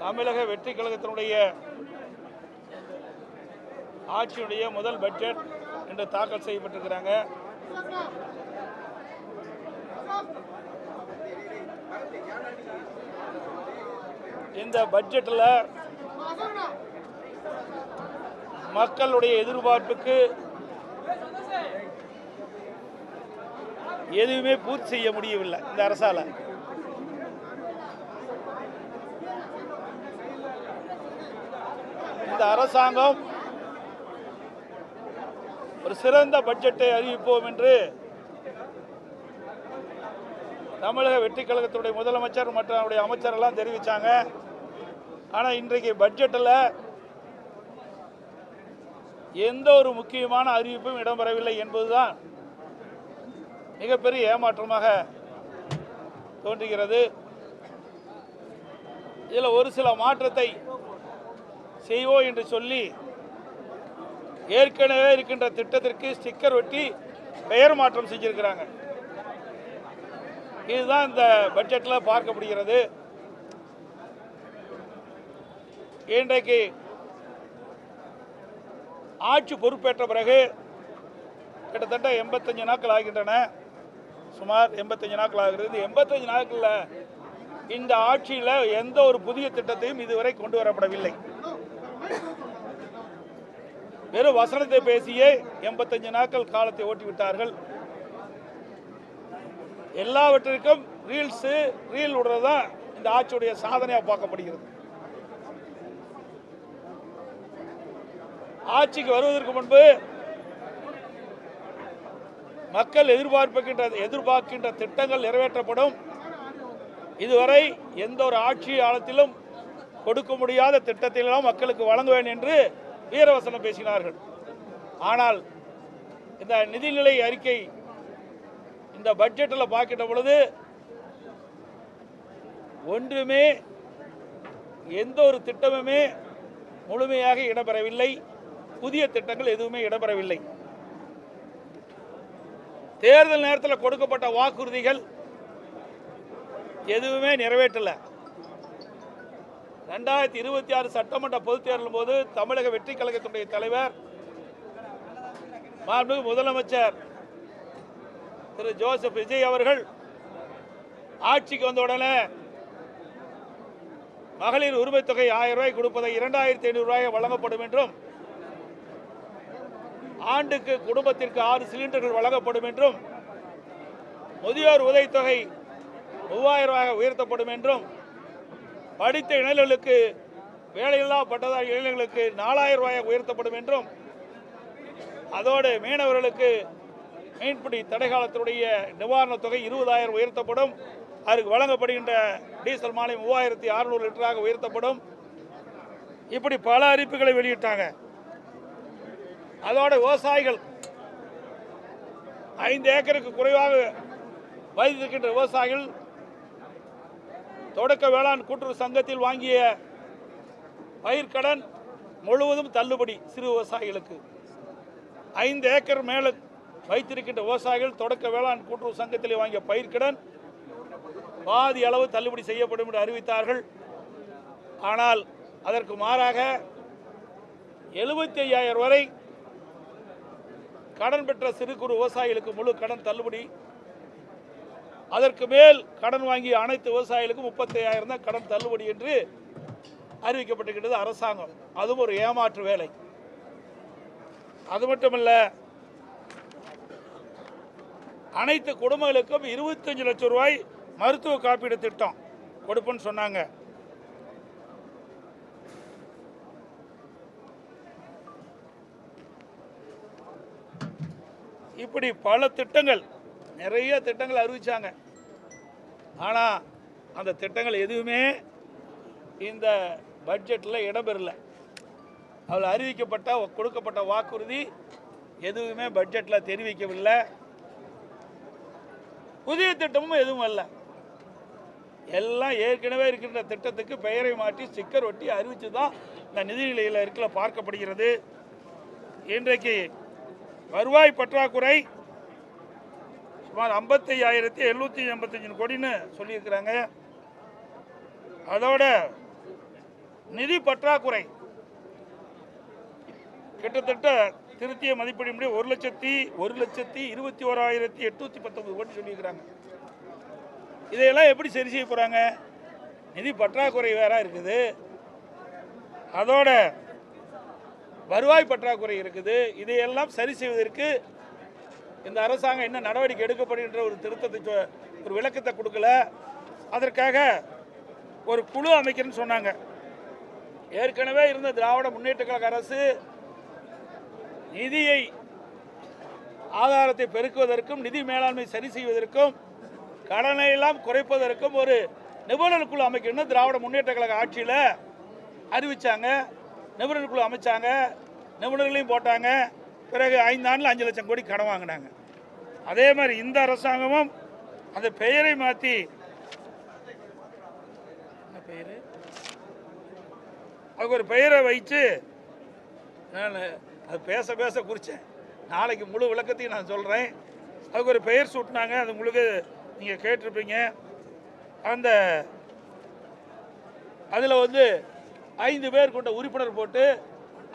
தமிழக வெற்றி கழகத்தினுடைய ஆட்சியுடைய முதல் பட்ஜெட் இன்று தாக்கல் செய்யப்பட்டிருக்கிறாங்க. இந்த பட்ஜெட்டில் மக்களுடைய எதிர்பார்ப்புக்கு எதுவுமே பூர்த்தி செய்ய முடியவில்லை. இந்த அரசால இந்த அரசாங்கம் ஒரு சிறந்த பட்ஜெட்டை அறிவிப்போம் என்று தமிழக வெற்றி கழகத்துடைய முதலமைச்சர் மற்றும் அவருடைய அமைச்சரெல்லாம் தெரிவித்தாங்க. ஆனால் இன்றைக்கு பட்ஜெட்டில் எந்த ஒரு முக்கியமான அறிவிப்பும் இடம்பெறவில்லை என்பதுதான் மிகப்பெரிய ஏமாற்றமாக தோன்றுகிறது. இதில் ஒரு சில மாற்றத்தை செய்வோம் என்று சொல்லி ஏற்கனவே இருக்கின்ற திட்டத்திற்கு ஸ்டிக்கர் ஒட்டி பெயர் மாற்றம் செஞ்சிருக்கிறாங்க. இதுதான் இந்த பட்ஜெட்டில் பார்க்கப்படுகிறது. இன்றைக்கு ஆட்சி பொறுப்பேற்ற பிறகு கிட்டத்தட்ட 85 நாட்கள் ஆகின்றன. சுமார் 85 நாட்கள் ஆகிறது. 85 நாட்களில் இந்த ஆட்சியில் எந்த ஒரு புதிய திட்டத்தையும் இதுவரை கொண்டு வரப்படவில்லை. வெறும் வசனத்தை பேசியே 85 நாட்கள் காலத்தை ஓட்டிவிட்டார்கள். எல்லாவற்றிற்கும் ரீல் விடுறதுதான் இந்த ஆட்சியுடைய சாதனையாக பார்க்கப்படுகிறது. ஆட்சிக்கு வருவதற்கு முன்பு மக்கள் எதிர்பார்க்கின்ற திட்டங்கள் நிறைவேற்றப்படும். இதுவரை எந்த ஒரு ஆட்சி காலத்திலும் கொடுக்க முடியாத திட்டத்திலெல்லாம் மக்களுக்கு வழங்குவேன் என்று வீரவசனம் பேசினார்கள். ஆனால் இந்த நிதிநிலை அறிக்கை இந்த பட்ஜெட்டில் பார்க்கின்ற பொழுது ஒன்றுமே எந்த ஒரு திட்டமுமே முழுமையாக இடம்பெறவில்லை. புதிய திட்டங்கள் எதுவுமே இடம்பெறவில்லை. தேர்தல் நேரத்தில் கொடுக்கப்பட்ட வாக்குறுதிகள் எதுவுமே நிறைவேற்றல. 2026 சட்டமன்ற பொதுத் தேர்தலின் போது தமிழக வெற்றி கழகத்தினுடைய தலைவர் மாண்புமிகு முதலமைச்சர் திரு ஜோசப் விஜய் அவர்கள் ஆட்சிக்கு வந்தவுடனே மகளிர் உரிமை தொகை 1000 ரூபாய் கொடுப்பதை 2500 ரூபாய் வழங்கப்படும் என்றும், ஆண்டுக்கு குடும்பத்திற்கு 6 சிலிண்டர்கள் வழங்கப்படும் என்றும், முதியோர் உதவித்தொகை 3000 ரூபாய் உயர்த்தப்படும் என்றும், படித்த இளைஞர்களுக்கு வேலையில்லா பட்டதாரி இளைஞர்களுக்கு 4000 ரூபாய் உயர்த்தப்படும் என்றும், அதோடு மீனவர்களுக்கு மீன்பிடி தடைக்காலத்தினுடைய நிவாரணத் தொகை 20000 உயர்த்தப்படும். அதற்கு வழங்கப்படுகின்ற டீசல் மாலை 3600 லிட்டராக உயர்த்தப்படும். இப்படி பல அறிவிப்புகளை வெளியிட்டாங்க. அதோட விவசாயிகள் 5 ஏக்கருக்கு குறைவாக வைத்திருக்கின்ற விவசாயிகள் தொடக்க வேளாண் கூட்டுறவு சங்கத்தில் வாங்கிய பயிர்க்கடன் முழுவதும் தள்ளுபடி. சிறு விவசாயிகளுக்கு 5 ஏக்கர் மேல வைத்திருக்கின்ற விவசாயிகள் தொடக்க வேளாண் கூட்டுறவு சங்கத்தில் வாங்கிய பயிர்க்கடன் பாதி அளவு தள்ளுபடி செய்யப்படும் என்று அறிவித்தார்கள். ஆனால் அதற்கு மாறாக 75000 வரை கடன் பெற்ற சிறு குறு விவசாயிகளுக்கு முழு கடன் தள்ளுபடி. அதற்கு மேல் கடன் வாங்கிய அனைத்து விவசாயிகளுக்கும் 35000 தான் கடன் தள்ளுபடி என்று அறிவிக்கப்பட்டிருக்கிறது அரசாங்கம். அதுவும் ஒரு ஏமாற்று வேலை. அது மட்டுமல்ல, அனைத்து குடும்பங்களுக்கும் 25 லட்சம் ரூபாய் மருத்துவ காப்பீடு திட்டம் கொடுப்புன்னு சொன்னாங்க. இப்படி பல திட்டங்கள், நிறைய திட்டங்கள் அறிவிச்சாங்க. ஆனால் அந்த திட்டங்கள் எதுவுமே இந்த பட்ஜெட்டில் இடம்பெறல. அதில் அறிவிக்கப்பட்ட கொடுக்கப்பட்ட வாக்குறுதி எதுவுமே பட்ஜெட்டில் தெரிவிக்கவில்லை. புதிய திட்டமும் எதுவும் அல்ல. எல்லாம் ஏற்கனவே இருக்கின்ற திட்டத்துக்கு பெயரை மாற்றி ஸ்டிக்கர் ஒட்டி அறிவித்து தான் இந்த நிதிநிலையில் இருக்கல பார்க்கப்படுகிறது. இன்றைக்கு வருவாய் பற்றாக்குறை சுமார் 55,785 கோடின்னு சொல்லியிருக்கிறாங்க. அதோட நிதி பற்றாக்குறை கிட்டத்தட்ட திருத்திய மதிப்பீடு 1,21,819 கோடி சொல்லியிருக்கிறாங்க. இதையெல்லாம் எப்படி சரி செய்ய போகிறாங்க? நிதி பற்றாக்குறை வேற இருக்குது, அதோட வருவாய் பற்றாக்குறை இருக்குது. இதையெல்லாம் சரி செய்வதற்கு இந்த அரசாங்கம் என்ன நடவடிக்கை எடுக்கப்படுகின்ற ஒரு திருத்தத்தை, ஒரு விளக்கத்தை கொடுக்கல. அதற்காக ஒரு குழு அமைக்கிறேன்னு சொன்னாங்க. ஏற்கனவே இருந்த திராவிட முன்னேற்ற கழக அரசு நிதியை ஆதாரத்தை பெருக்குவதற்கும் நிதி மேலாண்மை சரி செய்வதற்கும் கடனை எல்லாம் குறைப்பதற்கும் ஒரு நிபுணர் குழு அமைக்கணும்னு திராவிட முன்னேற்ற கழக ஆட்சியில் அறிவிச்சாங்க. நிபுணர் குழு அமைச்சாங்க, நிபுணர்களையும் போட்டாங்க. பிறகு 5 ஆண்டில் 5 லட்சம் கோடி கடன் வாங்கினாங்க. அதே மாதிரி இந்த அரசாங்கமும் அந்த பெயரை மாற்றி, அதுக்கு ஒரு பெயரை வைத்து, நான் அது பேச பேச குறித்தேன், நாளைக்கு முழு விளக்கத்தையும் நான் சொல்கிறேன். அதுக்கு ஒரு பெயர் சூட்டினாங்க, அது உங்களுக்கு நீங்கள் கேட்டிருப்பீங்க. அந்த அதில் 5 பேர் கொண்ட உறுப்பினர் போட்டு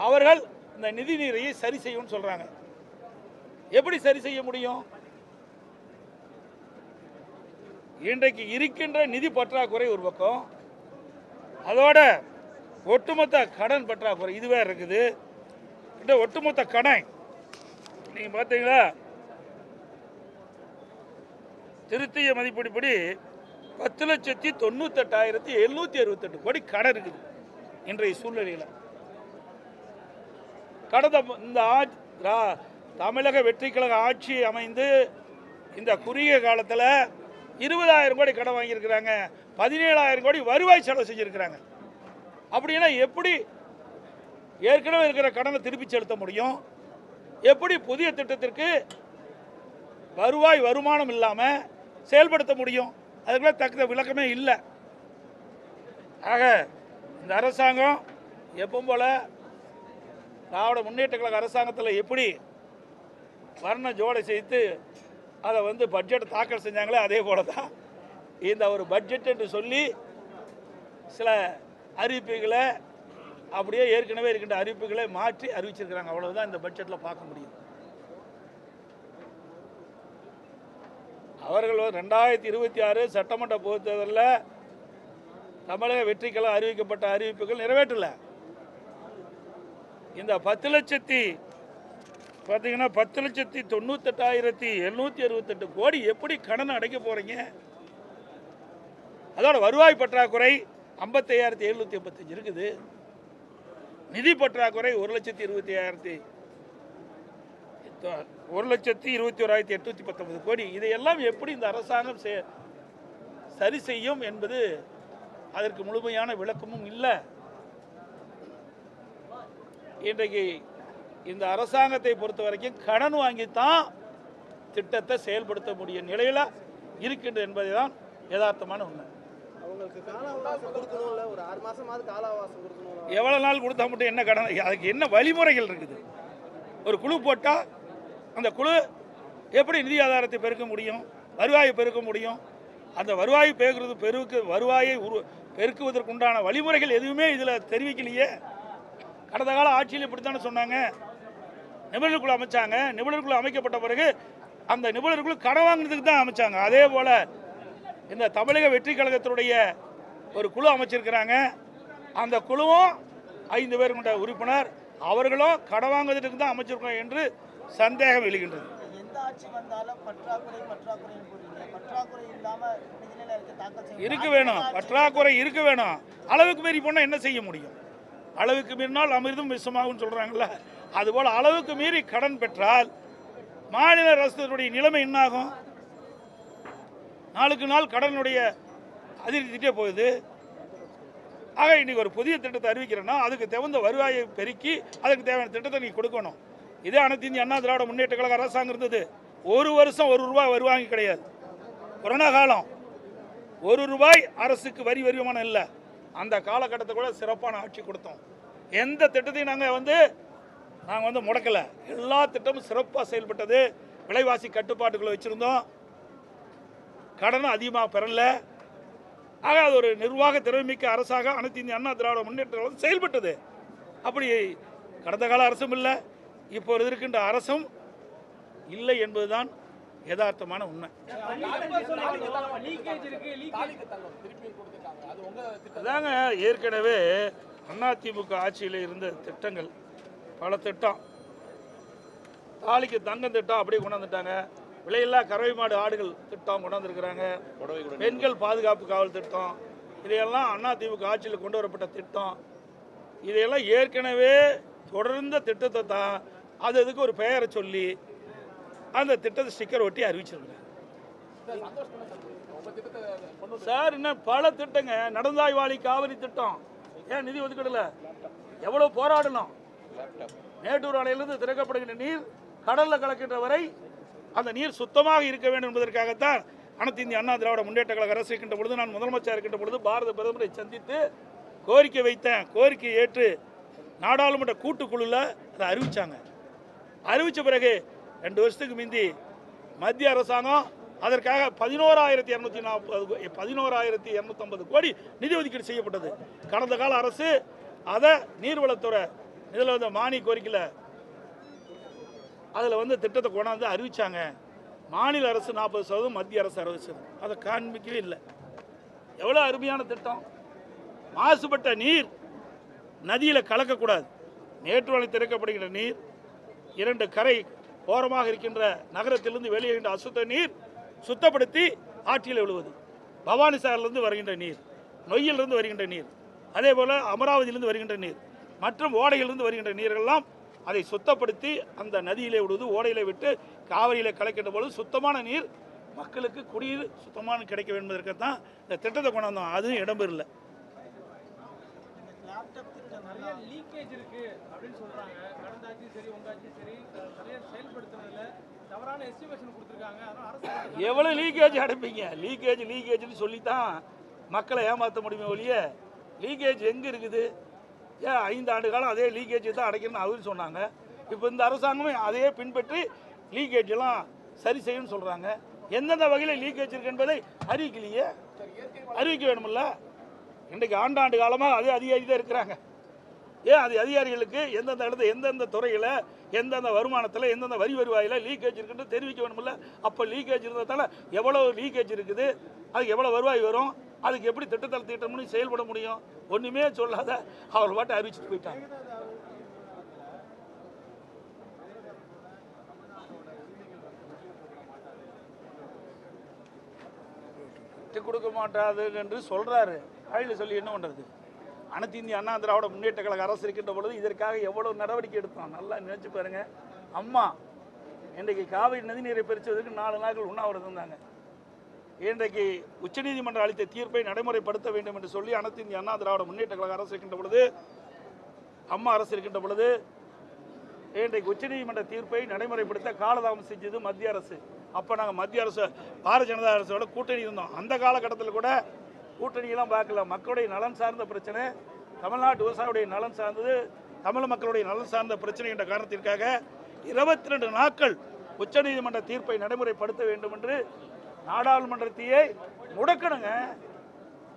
அவர்கள் இந்த நிதி நீரையை சரி செய்யும்னு சொல்கிறாங்க. எப்படி சரி செய்ய முடியும்? இன்றைக்கு இருக்கின்ற நிதி பற்றாக்குறை ஒரு பக்கம், அதோட ஒட்டுமொத்த கடன் பற்றாக்குறை இதுவே இருக்குது. இந்த ஒட்டுமொத்த கடன் நீங்கள் பார்த்தீங்களா, திருத்திய மதிப்பீடுபடி 10,98,768 கோடி கடன் இருக்குது இன்றைய சூழ்நிலையில். கடந்த இந்த தமிழக வெற்றி கழக ஆட்சி அமைந்து இந்த குறுகிய காலத்தில் 20,000 கோடி கடன் வாங்கியிருக்கிறாங்க, 17,000 கோடி வருவாய் செலவு செஞ்சுருக்கிறாங்க. அப்படின்னா எப்படி ஏற்கனவே இருக்கிற கடனை திருப்பி செலுத்த முடியும்? எப்படி புதிய திட்டத்திற்கு வருமானம் இல்லாமல் செயல்படுத்த முடியும்? அதுக்குள்ள தக்க விளக்கமே இல்லை. ஆக இந்த அரசாங்கம் எப்பவும் போல திராவிட முன்னேற்ற கழக அரசாங்கத்தில் எப்படி வர்ண ஜோடை செய்து அதை பட்ஜெட் தாக்கல் செஞ்சாங்களே, அதே போல தான் இந்த ஒரு பட்ஜெட் என்று சொல்லி சில அறிவிப்புகளை அப்படியே ஏற்கனவே இருக்கின்ற அறிவிப்புகளை மாற்றி அறிவிச்சிருக்கிறாங்க. அவ்வளவுதான் இந்த பட்ஜெட்டில் பார்க்க முடியும். அவர்கள் 2026 சட்டமன்ற பொதுத் தேர்தலில் தமிழக வெற்றி கழகம் அறிவிக்கப்பட்ட அறிவிப்புகள் நிறைவேற்றல. இந்த 10,98,768 கோடி எப்படி கடன் அடைக்க போறீங்க? அதோட வருவாய் பற்றாக்குறை 55,785 இருக்குது. நிதி பற்றாக்குறை 1,21,819 கோடி. இதையெல்லாம் எப்படி இந்த அரசாங்கம் சரி செய்யும் என்பது அதற்கு முழுமையான விளக்கமும் இல்லை. இன்றைக்கு இந்த அரசாங்கத்தை பொறுத்த வரைக்கும் கடன் வாங்கித்தான் திட்டத்தை செயல்படுத்த முடியும் நிலையில் இருக்கின்றது என்பதை தான் யதார்த்தமான உண்மை. எவ்வளவு நாள் கொடுத்தா மட்டும் என்ன கடன்? அதுக்கு என்ன வழிமுறைகள் இருக்குது? ஒரு குழு போட்டால் அந்த குழு எப்படி நிதி ஆதாரத்தை பெருக்க முடியும், வருவாயை பெருக்க முடியும்? அந்த வருவாயை வருவாயை பெருக்குவதற்குண்டான வழிமுறைகள் எதுவுமே இதில் தெரிவிக்கலையே. கடந்த கால ஆட்சியில் இப்படித்தானே சொன்னாங்க. நிபுணர் குழு அமைச்சாங்க, நிபுணர் குழு அமைக்கப்பட்ட பிறகு அந்த நிபுணர் குழு கடன் வாங்குறதுக்கு தான் அமைச்சாங்க. அதே போல் இந்த தமிழக வெற்றி கழகத்தினுடைய ஒரு குழு அமைச்சிருக்கிறாங்க. அந்த குழுவும் 5 பேர் கொண்ட உறுப்பினர், அவர்களும் கடன் வாங்குவதற்கு தான் அமைச்சிருக்கோம் என்று சந்தேகம் எழுகின்றது. இருக்க வேணும், பற்றாக்குறை இருக்க வேணும். அளவுக்கு மீறி போனால் என்ன செய்ய முடியும்? அளவுக்கு மீறினால் அமிர்தம் விஷமாகும் சொல்றாங்கல்ல, அதுபோல் அளவுக்கு மீறி கடன் பெற்றால் மாநில அரசுடைய நிலைமை என்னாகும்? நாளுக்கு நாள் கடனுடைய அதிகரித்துட்டே போகுது. ஆக இன்னைக்கு ஒரு புதிய திட்டத்தை அறிவிக்கிறேன்னா அதுக்கு தகுந்த வருவாயை பெருக்கி அதுக்கு தேவையான திட்டத்தை நீ கொடுக்கணும். இதே அனைத்து இந்திய அண்ணா திராவிட முன்னேற்ற கழக அரசாங்கம் இருந்தது. ஒரு வருஷம் 1 ரூபாய் வருவாங்க கிடையாது. கொரோனா காலம் 1 ரூபாய் அரசுக்கு வரி வருமானம் இல்லை. அந்த காலகட்டத்தை கூட சிறப்பான ஆட்சி கொடுத்தோம். எந்த திட்டத்தையும் நாங்கள் முடக்கலை. எல்லா திட்டமும் சிறப்பாக செயல்பட்டது. விலைவாசி கட்டுப்பாட்டுக்குள்ள வச்சுருந்தோம். கடனும் அதிகமாக பெறல. ஆக அது ஒரு நிர்வாக திறமைமிக்க அரசாக அனைத்து இந்திய அண்ணா திராவிட முன்னேற்ற கழகம் செயல்பட்டது. அப்படி கடந்த கால அரசும் இல்லை, இப்போ இருக்கின்ற அரசும் இல்லை என்பதுதான் யதார்த்தமான உண்மை. அதாங்க ஏற்கனவே அதிமுக ஆட்சியில் இருந்த திட்டங்கள் பல திட்டம், தாலிக்கு தங்கம் திட்டம் அப்படியே கொண்டாந்துட்டாங்க, விலையில்லா கறவை மாடு ஆடுகள் திட்டம் கொண்டாந்துருக்கிறாங்க, பெண்கள் பாதுகாப்பு காவல் திட்டம், இதையெல்லாம் அதிமுக ஆட்சியில் கொண்டு வரப்பட்ட திட்டம். இதையெல்லாம் ஏற்கனவே தொடர்ந்த திட்டத்தை தான் அதுக்கு ஒரு பெயரை சொல்லி அந்த திட்டத்தை ஸ்டிக்கர் ஒட்டி அறிவிச்சிருக்காங்க. சார் இன்னும் பல திட்டங்க, நடந்தாய்வாளி காவிரி திட்டம் ஏன் நிதி ஒதுக்கீடுல எவ்வளவு போராடணும். மேட்டூர் அணையிலிருந்து திறக்கப்படுகின்ற நீர் கடல்ல கலக்கின்ற வரை அந்த நீர் சுத்தமாக இருக்க வேண்டும் என்பதற்காகத்தான் அனைத்து இந்திய அண்ணா திராவிட முன்னேற்ற கழக அரசு இருக்கின்ற பொழுது, நான் முதலமைச்சர் இருக்கின்ற பொழுது பாரத பிரதமரை சந்தித்து கோரிக்கை வைத்தேன். கோரிக்கை ஏற்று நாடாளுமன்ற கூட்டுக்குழுல அதை அறிவிச்சாங்க. அறிவித்த பிறகு 2 வருஷத்துக்கு முந்தி மத்திய அரசாங்கம் அதற்காக 11,250 கோடி நிதி ஒதுக்கீடு செய்யப்பட்டது. கடந்த கால அரசு அதை நீர்வளத்துறை இதில் வந்து மானிய கோரிக்கையில் அதில் திட்டத்தை கொண்டாந்து அறிவிச்சாங்க. மாநில அரசு 40%, மத்திய அரசு 60%. அதை காண்பிக்கவே இல்லை. எவ்வளோ அருமையான திட்டம். மாசுபட்ட நீர் நதியில் கலக்கக்கூடாது. மேட்டூர் அணை திறக்கப்படுகின்ற நீர் 2 கரை ஓரமாக இருக்கின்ற நகரத்திலிருந்து வெளியேறுகின்ற அசுத்த நீர் சுத்தப்படுத்தி ஆற்றில் விழுவது. பவானி சாகரிலிருந்து வருகின்ற நீர், நொய்யிலிருந்து வருகின்ற நீர், அதே போல் அமராவதியிலிருந்து வருகின்ற நீர் மற்றும் ஓடையிலிருந்து வருகின்ற நீர்களெல்லாம் அதை சுத்தப்படுத்தி அந்த நதியிலே விடுவது, ஓடையிலே விட்டு காவிரியில் கலக்கின்ற பொழுது சுத்தமான நீர் மக்களுக்கு குடிநீர் சுத்தமான கிடைக்க வேண்டும் என்பதற்குத்தான் இந்த திட்டத்தை கொண்டாந்தோம். அதுவும் இடம்பெறல. லீக்கேஜ் இருக்கு அப்படின்னு சொல்றாங்க. கடந்த ஆட்சி சரி, உங்க ஆட்சி சரி, சரியா செயல்படுத்துறதுல தவறான எஸ்டிமேஷன் கொடுத்துருக்காங்க. அதனால அரசு எவ்வளவு லீக்கேஜ் அடைப்பீங்க? லீக்கேஜ்னு சொல்லித்தான் மக்களை ஏமாற்ற முடியுமே ஒழிய லீக்கேஜ் எங்கே இருக்குது? ஏன் 5 ஆண்டு காலம் அதே லீக்கேஜ் தான் அடைக்கணும்னு அவர் சொன்னாங்க. இப்போ இந்த அரசாங்கமே அதையே பின்பற்றி லீக்கேஜ் எல்லாம் சரி செய்யணும்னு சொல்கிறாங்க. எந்தெந்த வகையில் லீக்கேஜ் இருக்கு என்பதை அறிவிக்கலையே, அறிவிக்க வேணுமில்ல. இன்றைக்கு ஆண்டாண்டு காலமாக அதே அதிகாரி தான் இருக்கிறாங்க. ஏன் அது அதிகாரிகளுக்கு எந்தெந்த இடத்துல எந்தெந்த துறையில் எந்தெந்த வருமானத்தில் எந்தெந்த வரி வருவாயில் லீக்கேஜ் இருக்குன்னு தெரிவிக்க வேணுமில்ல. அப்போ லீக்கேஜ் இருந்ததால எவ்வளோ லீக்கேஜ் இருக்குது, அதுக்கு எவ்வளோ வருவாய் வரும், அதுக்கு எப்படி திட்டத்தில் திட்டம்னு செயல்பட முடியும்? ஒன்றுமே சொல்லாத அவர் பாட்டு அறிவிச்சுட்டு போயிட்டாங்க. விட்டு கொடுக்க மாட்டாது என்று சொல்கிறாரு. கையில் சொல்லி என்ன பண்ணுறது? அனைத்து இந்திய அண்ணா திராவிட முன்னேற்ற கழக அரசு இருக்கின்ற பொழுது இதற்காக எவ்வளோ நடவடிக்கை எடுத்தோம் நல்லா நினைச்சு பாருங்க. அம்மா இன்றைக்கு காவிரி நதிநீரை பிரித்ததற்கு 4 நாட்கள் உண்ணாவிரதம் இருந்தாங்க. இன்றைக்கு உச்சநீதிமன்றம் அளித்த தீர்ப்பை நடைமுறைப்படுத்த வேண்டும் என்று சொல்லி அனைத்து இந்திய அண்ணா திராவிட முன்னேற்ற கழக அரசு இருக்கின்ற பொழுது, அம்மா அரசு இருக்கின்ற பொழுது இன்றைக்கு உச்சநீதிமன்ற தீர்ப்பை நடைமுறைப்படுத்த காலதாமம் செஞ்சது மத்திய அரசு. அப்போ நாங்கள் மத்திய அரசு பாரதிய ஜனதா அரசோட கூட்டணி இருந்தோம். அந்த காலகட்டத்தில் கூட கூட்டணியெல்லாம் பார்க்கல. மக்களுடைய நலன் சார்ந்த பிரச்சனை, தமிழ்நாட்டு விவசாயியுடைய நலன் சார்ந்தது, தமிழ் மக்களுடைய நலன் சார்ந்த பிரச்சனை என்ற காரணத்திற்காக 22 நாட்கள் உச்சநீதிமன்ற தீர்ப்பை நடைமுறைப்படுத்த வேண்டும் என்று நாடாளுமன்றத்தையே முடக்கணுங்க.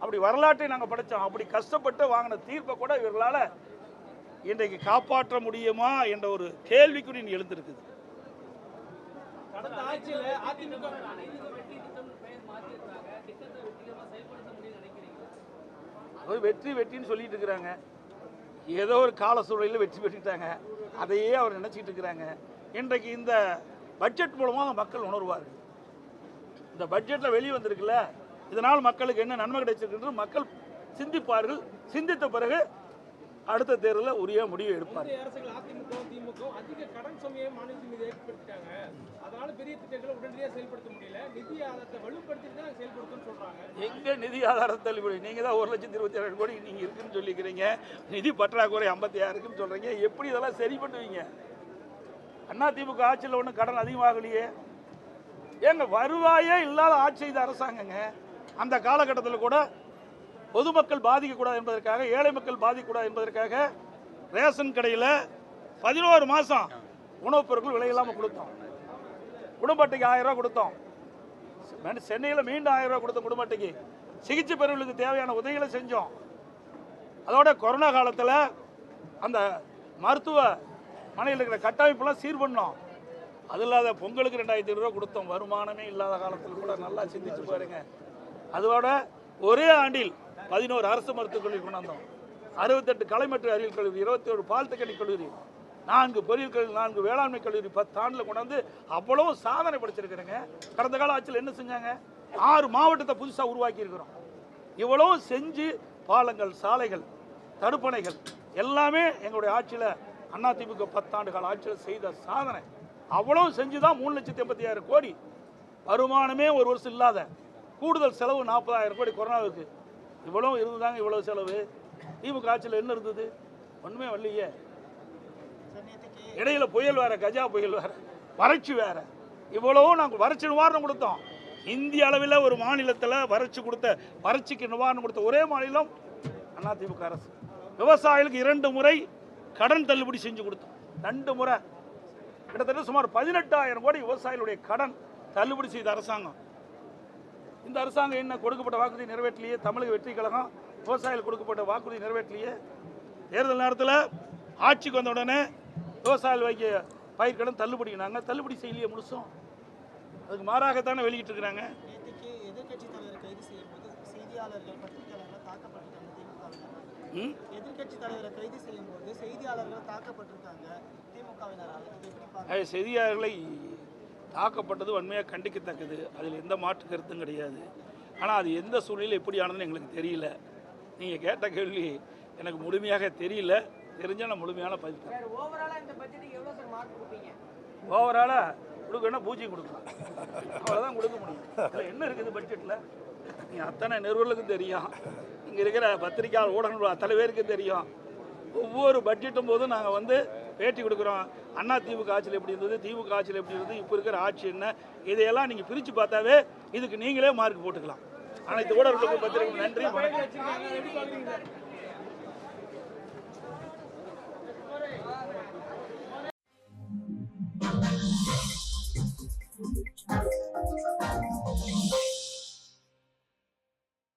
அப்படி வரலாற்றை நாங்கள் படித்தோம். அப்படி கஷ்டப்பட்டு வாங்கின தீர்ப்பை கூட இவர்களால் இன்றைக்கு காப்பாற்ற முடியுமா என்ற ஒரு கேள்விக்குறி எழுந்திருக்குது. கடந்த ஆட்சியில் அதிமுக வெற்றின்னு சொல்லிட்டு இருக்கிறாங்க. ஏதோ ஒரு கால சூழலில் வெற்றி பெற்றுட்டாங்க, அதையே அவர் நினைச்சிட்டு இருக்கிறாங்க. இன்றைக்கு இந்த பட்ஜெட் மூலமாக மக்கள் உணர்வார்கள். இந்த பட்ஜெட்டில் வெளியே வந்திருக்குல்ல, இதனால் மக்களுக்கு என்ன நன்மை கிடைச்சிருக்கு மக்கள் சிந்திப்பார்கள். சிந்தித்த பிறகு அடுத்த தேர்தலில் உரிய முடிவு எடுப்பார்கள். அரசுகள் அதிமுக திமுக அதிக கடன் சுமையை மாநிலத்தின் மீது ஏற்படுத்திட்டாங்க. அதனால பெரிய திட்டங்களை உடனடியாக செயல்படுத்த முடியல. நிதி ஆதாரத்தை வலுப்படுத்திட்டு தான் செயல்படுத்தணும்னு சொல்றாங்க. எங்க நிதி ஆதாரத்தை நீங்க தான் 1,27,000 கோடி நீங்க இருக்குன்னு சொல்லிக்கிறீங்க. நிதி பற்றாக்குறை 56 சொல்றீங்க. எப்படி இதெல்லாம் சரி பண்ணுவீங்க? அதிமுக ஆட்சியில் ஒன்றும் கடன் அதிகமாகலையே. ஏங்க வருவாயே இல்லாத ஆட்சி செய்த அரசாங்கங்க. அந்த காலகட்டத்தில் கூட பொதுமக்கள் பாதிக்கக்கூடாது என்பதற்காக, ஏழை மக்கள் பாதிக்கக்கூடாது என்பதற்காக ரேஷன் கடையில் 11 மாதம் உணவுப் பொருட்கள் விலையில்லாமல் கொடுத்தோம். குடும்ப அட்டைக்கு 1000 ரூபா கொடுத்தோம். சென்னையில் மீண்டும் 1000 ரூபா கொடுத்தோம் குடும்ப அட்டைக்கு. சிகிச்சை பெறுவர்களுக்கு தேவையான உதவிகளை செஞ்சோம். அதோட கொரோனா காலத்தில் அந்த மருத்துவ மனையில் இருக்கிற கட்டமைப்பெல்லாம் சீர் பண்ணோம். அது இல்லாத பொங்கலுக்கு 2500 ரூபா கொடுத்தோம். வருமானமே இல்லாத காலத்தில் கூட நல்லா சிந்திச்சு பாருங்க. அதோட ஒரே ஆண்டில் 11 அரசு மருத்துவக் கல்லூரி கொண்டாந்தோம். 68 கலை மற்றும் அறிவியல் கல்லூரி, 21 பாலிடெக்னிக் கல்லூரி, 4 பொறியியல் கல்லூரி, 4 வேளாண்மை கல்லூரி 10 ஆண்டில் கொண்டாந்து அவ்வளவு சாதனை படைச்சிருக்கிறேங்க. கடந்த கால ஆட்சியில் என்ன செஞ்சாங்க? 6 மாவட்டத்தை புதுசாக உருவாக்கி இருக்கிறோம். இவ்வளவு செஞ்சு பாலங்கள், சாலைகள், தடுப்பணைகள் எல்லாமே எங்களுடைய ஆட்சியில் அதிமுக 10 ஆண்டு கால ஆட்சியில் செய்த சாதனை. அவ்வளவு செஞ்சு தான் 3,85,000 கோடி வருமானமே ஒரு வருஷம் இல்லாத கூடுதல் செலவு 40,000 கோடி கொரோனாவுக்கு. இவ்வளவு இருந்துதாங்க இவ்வளவு செலவு. திமுக ஆட்சியில் என்ன இருந்தது? ஒன்றுமே வரலையே. இடையில புயல் வேற, கஜா புயல் வேற, வறட்சி வேற. இவ்வளவும் நாங்கள் வறட்சி நிவாரணம் கொடுத்தோம். இந்திய அளவில் ஒரு மாநிலத்தில் வறட்சிக்கு நிவாரணம் கொடுத்த ஒரே மாநிலம் அதிமுக அரசு. விவசாயிகளுக்கு 2 முறை கடன் தள்ளுபடி செஞ்சு கொடுத்தோம். 2 முறை கிட்டத்தட்ட சுமார் 18,000 கோடி விவசாயிகளுடைய கடன் தள்ளுபடி செய்த அரசாங்கம். இந்த அரசாங்கம் என்ன கொடுக்கப்பட்ட வாக்குறுதி நிறைவேற்றலையே. தமிழக வெற்றி கழகம் விவசாயிகளுக்கு கொடுக்கப்பட்ட வாக்குறுதி நிறைவேற்றலையே. தேர்தல் நேரத்தில் ஆட்சிக்கு வந்த உடனே விவசாயிகள் வைக்க பயிர்க்கடன் தள்ளுபடி செய்யலையே முழுசும். அதுக்கு மாறாகத்தானே வெளியிட்டு இருக்கிறாங்க. எதிர்கட்சி தலைவர் கைது செய்யும்போது செய்தியாளர்கள், பத்திரிகையாளர்கள் தாக்கப்பட்டிருக்காங்க. எதிர்கட்சி தலைவரை கைது செய்யும்போது செய்தியாளர்கள் தாக்கப்பட்டிருக்காங்க திமுகவினரால். செய்தியாளர்களை தாக்கப்பட்டது வன்மையாக கண்டிக்கத்தக்கது. அதில் எந்த மாற்று கருத்தும் கிடையாது. ஆனால் அது எந்த சூழ்நிலையில் எப்படி ஆனதுன்னு எங்களுக்கு தெரியல. நீங்கள் கேட்ட கேள்வி எனக்கு முழுமையாக தெரியல. தெரிஞ்சால் நான் முழுமையான பதில். ஓவராலாக கொடுக்கணும்னா பூஜ்ஜியம் கொடுக்கலாம். அவ்வளோதான் கொடுக்க முடியும். அதில் என்ன இருக்குது பட்ஜெட்டில்? நீங்கள் அத்தனை நிறுவனங்களுக்கும் தெரியும். இங்கே இருக்கிற பத்திரிகையாளர் ஊடகங்கள் அத்தனை பேருக்கு தெரியும். ஒவ்வொரு பட்ஜெட்டும் போதும் நாங்கள் பேட்டி கொடுக்குறோம். அதிமுக ஆட்சியில் எப்படி இருந்தது, திமுக ஆட்சியில் எப்படி இருந்தது, இப்போ இருக்கிற ஆட்சி என்ன, இதையெல்லாம் நீங்கள் பிரித்து பார்த்தாவே இதுக்கு நீங்களே மார்க் போட்டுக்கலாம். அனைத்து ஊடகங்களுக்கும் பத்திரிகை நன்றி, வணக்கம்.